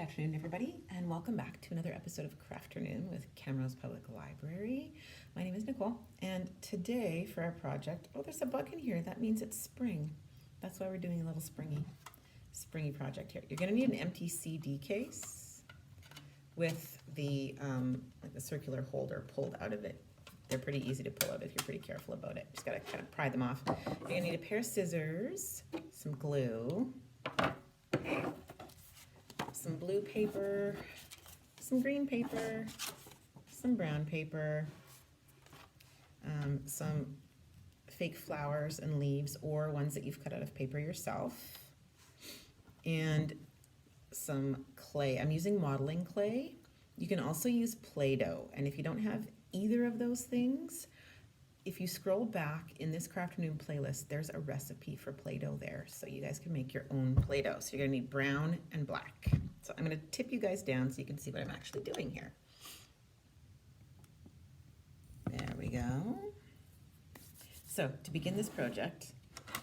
Good afternoon, everybody, and welcome back to another episode of Crafternoon with Camrose Public Library. My name is Nicole, and today for our project, oh, there's a bug in here. That means it's spring. That's why we're doing a little springy project here. You're going to need an empty CD case with the circular holder pulled out of it. They're pretty easy to pull out if you're pretty careful about it. Just got to kind of pry them off. You're going to need a pair of scissors, some glue, some blue paper, some green paper, some brown paper, some fake flowers and leaves or ones that you've cut out of paper yourself, and some clay. I'm using modeling clay. You can also use Play-Doh, and if you don't have either of those things, if you scroll back in this Crafternoon playlist, there's a recipe for Play-Doh there, so you guys can make your own Play-Doh. So you're gonna need brown and black. So I'm gonna tip you guys down so you can see what I'm actually doing here. There we go. So to begin this project,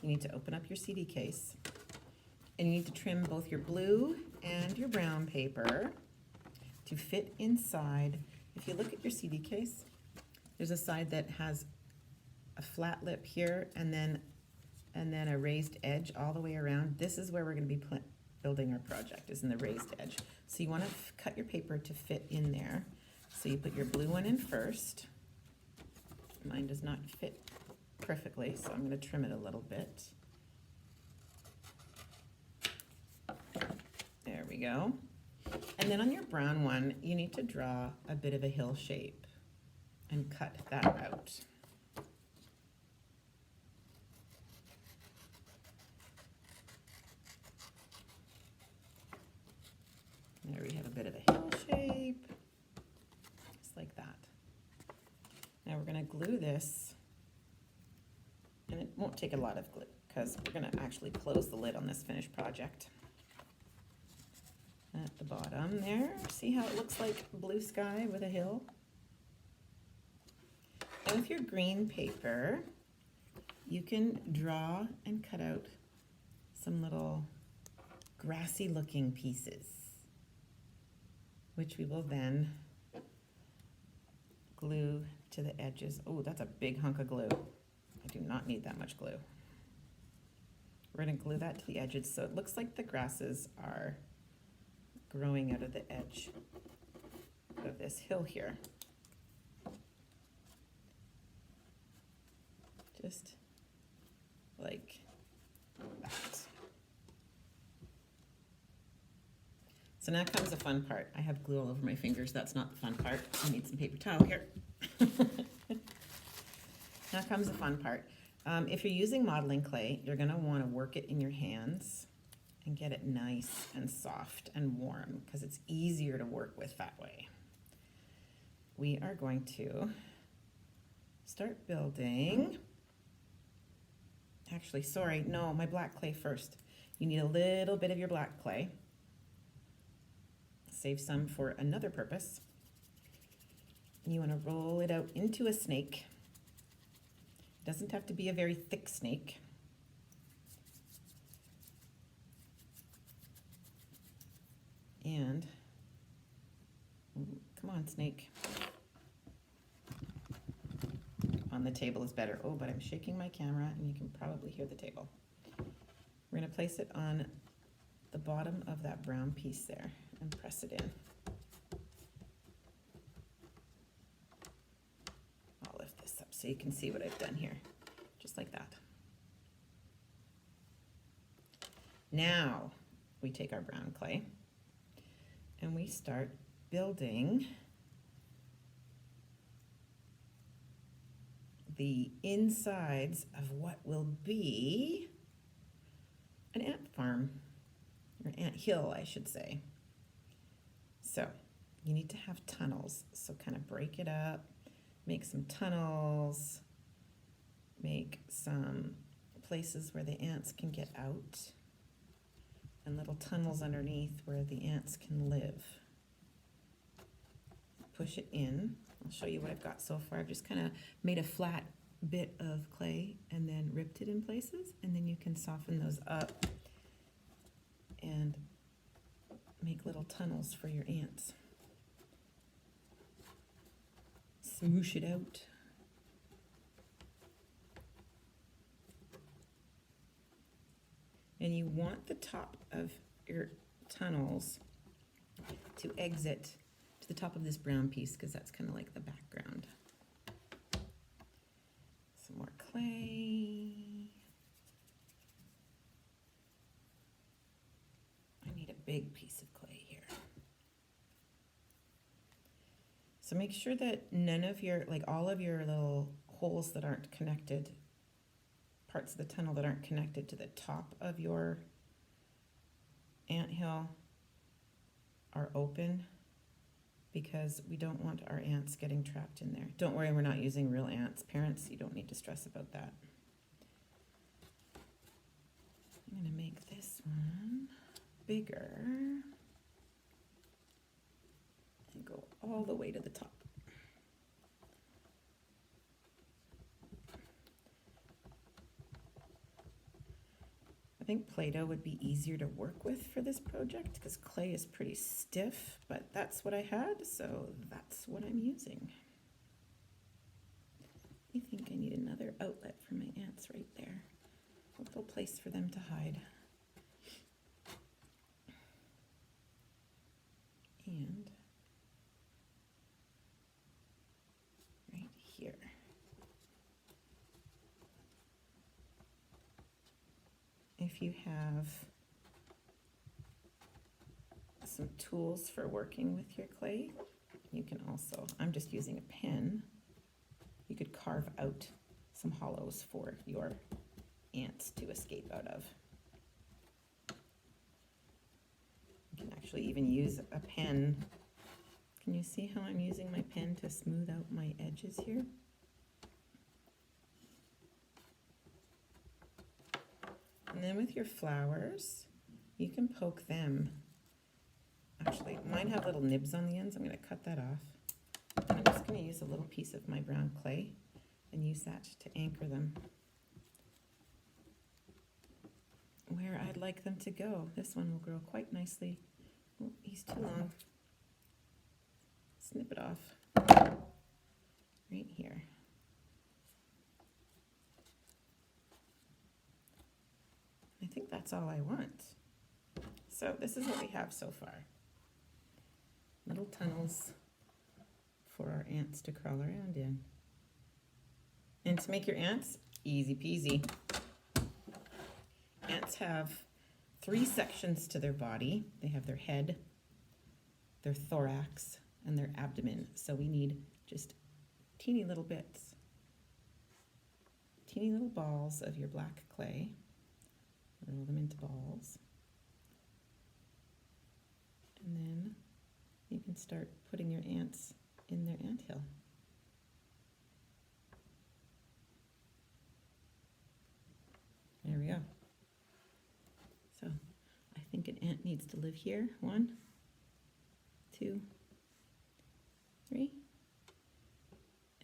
you need to open up your CD case, and you need to trim both your blue and your brown paper to fit inside. If you look at your CD case, there's a side that has a flat lip here and then a raised edge all the way around. This is where we're going to be building our project, is in the raised edge. So you want to cut your paper to fit in there. So you put your blue one in first. Mine does not fit perfectly, so I'm going to trim it a little bit. There we go. And then on your brown one, you need to draw a bit of a hill shape and cut that out. There we have a bit of a hill shape, just like that. Now we're going to glue this, and it won't take a lot of glue because we're going to actually close the lid on this finished project. At the bottom there, see how it looks like blue sky with a hill? And with your green paper, you can draw and cut out some little grassy looking pieces, which we will then glue to the edges. Oh, that's a big hunk of glue. I do not need that much glue. We're going to glue that to the edges so it looks like the grasses are growing out of the edge of this hill here. Just like that. So now comes the fun part. I have glue all over my fingers. That's not the fun part. I need some paper towel here. Now comes the fun part. If you're using modeling clay, you're going to want to work it in your hands and get it nice and soft and warm because it's easier to work with that way. We are going to start building. Actually, sorry, no, my black clay first. You need a little bit of your black clay. Save some for another purpose. And you want to roll it out into a snake. It doesn't have to be a very thick snake. And, come on, snake. On the table is better. Oh, but I'm shaking my camera and you can probably hear the table. We're going to place it on the bottom of that brown piece there and press it in. I'll lift this up so you can see what I've done here, just like that. Now we take our brown clay and we start building the insides of what will be an ant farm, or ant hill, I should say. So you need to have tunnels. So kind of break it up, make some tunnels, make some places where the ants can get out, and little tunnels underneath where the ants can live. Push it in. I'll show you what I've got so far. I've just kind of made a flat bit of clay and then ripped it in places, and then you can soften those up and make little tunnels for your ants. Smoosh it out. And you want the top of your tunnels to exit to the top of this brown piece because that's kind of like the background. Some more clay. I need a big piece of clay here. So make sure that none of your, like all of your little holes that aren't connected, parts of the tunnel that aren't connected to the top of your anthill are open, because we don't want our ants getting trapped in there. Don't worry, we're not using real ants. Parents, you don't need to stress about that. I'm gonna make this one bigger and go all the way to the top. I think Play-Doh would be easier to work with for this project because clay is pretty stiff, but that's what I had, so that's what I'm using. I think I need another outlet for my ants right there. A little place for them to hide. And right here. If you have some tools for working with your clay, you can also, I'm just using a pen, you could carve out some hollows for your ants to escape out of. You can actually even use a pen. Can you see how I'm using my pen to smooth out my edges here? And then with your flowers, you can poke them. Actually, mine have little nibs on the ends. I'm going to cut that off. And I'm just going to use a little piece of my brown clay and use that to anchor them where I'd like them to go. This one will grow quite nicely. Oh, he's too long. Snip it off right here. I think that's all I want. So this is what we have so far. Little tunnels for our ants to crawl around in. And to make your ants, easy peasy. Ants have 3 sections to their body. They have their head, their thorax, and their abdomen. So we need just teeny little bits, teeny little balls of your black clay. Roll them into balls. And then you can start putting your ants in their anthill. There we go. So I think an ant needs to live here. 1, 2, 3.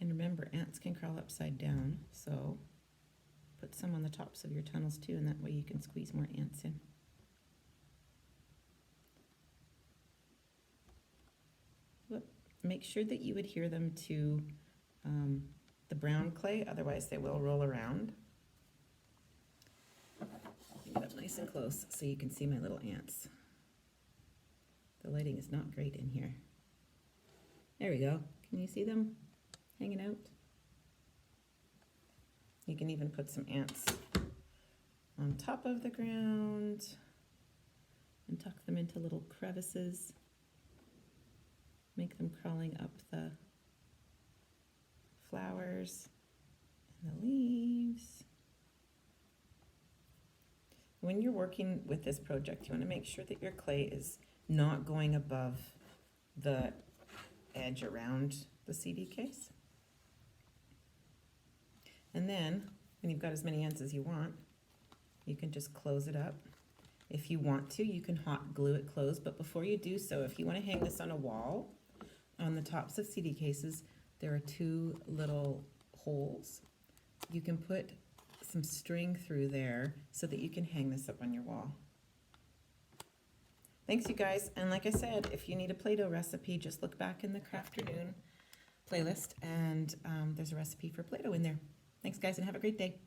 And remember, ants can crawl upside down, so put some on the tops of your tunnels too, and that way you can squeeze more ants in. Make sure that you adhere them to the brown clay, otherwise they will roll around. Get up nice and close so you can see my little ants. The lighting is not great in here. There we go. Can you see them hanging out? You can even put some ants on top of the ground and tuck them into little crevices. Make them crawling up the flowers and the leaves. When you're working with this project, you want to make sure that your clay is not going above the edge around the CD case. And then, when you've got as many ends as you want, you can just close it up. If you want to, you can hot glue it closed, but before you do so, if you want to hang this on a wall, on the tops of CD cases, there are 2 little holes. You can put some string through there so that you can hang this up on your wall. Thanks, you guys. And like I said, if you need a Play-Doh recipe, just look back in the Crafternoon playlist, and there's a recipe for Play-Doh in there. Thanks, guys, and have a great day.